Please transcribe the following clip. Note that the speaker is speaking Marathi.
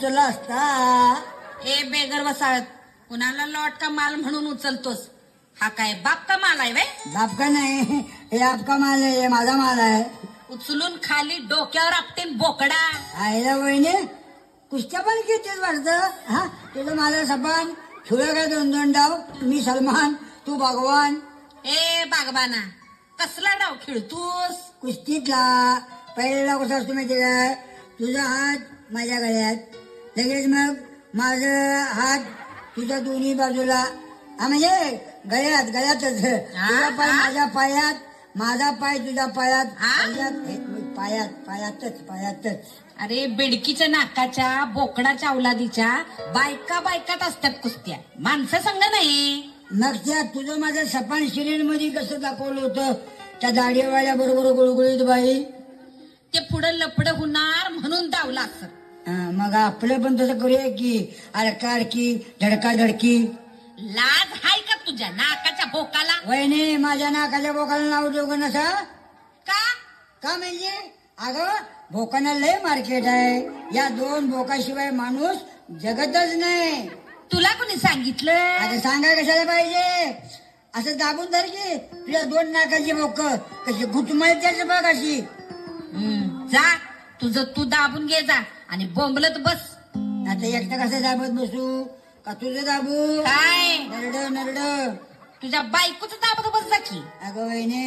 चला असता. ए बेगर वसाळत कुणाला लॉट का माल म्हणून उचलतोस? हा काय बाप का माल आहे वे? बाप का नाही, हे आपका माल आहे, हे माझा माल आहे. उचलून खाली डोक्यावर आपटीन बोकडा. आईला वहिने कुस्त्या पण घेतेच वाटतं. हा तुझं माझं सपान ठुलं काय 2-2 डाव. मी सलमान, तू भगवान. ए बागबाना कसला डाव खेळतोस? कुस्तीतला पहिला कसा असतो माहिती काय? तुझा हात माझ्या गळ्यात, लगेच मग माझं हात तुझ्या दोन्ही बाजूला. हा म्हणजे गळ्यातच. तुझा पाय माझ्या पायात, माझा पाय तुझ्या पायात, पायातच. अरे बेडकीच्या नाकाच्या बोकडाच्या अवलादीच्या बायकात असतात कुस्त्या, माणसं संग नाही. मग त्या तुझं माझं सपान सिरियल मध्ये कसं दाखवलं होतं? त्या दाढीवाल्या बरोबर गुळगुळीत बाई. ते पुढं लपड होणार म्हणून दावला असं. मग आपलं पण तसं करूया की, अडकी धडकी. लाज हाय का तुझ्या नाकाच्या बोकाला? वहिनी माझ्या नाकाच्या बोकाला नाव देऊ नसा. का म्हणजे अगं भोकांना लय मार्केट आहे. या 2 भोकाशिवाय माणूस जगतच नाही. तुला कोणी सांगितलं? आता सांगा कशाला पाहिजे? असं दाबून धर की तुझ्या 2 नाकाची बोक कशी घुटमळत्याच बघ अशी. जा तुझं तू दाबून घे जा आणि बोंबलत बस. आता एकटा कसं दाबत बसू? का तुझं दाबू? काय नरड तुझ्या बायकोच दाबत बस जा की. अगं वहिने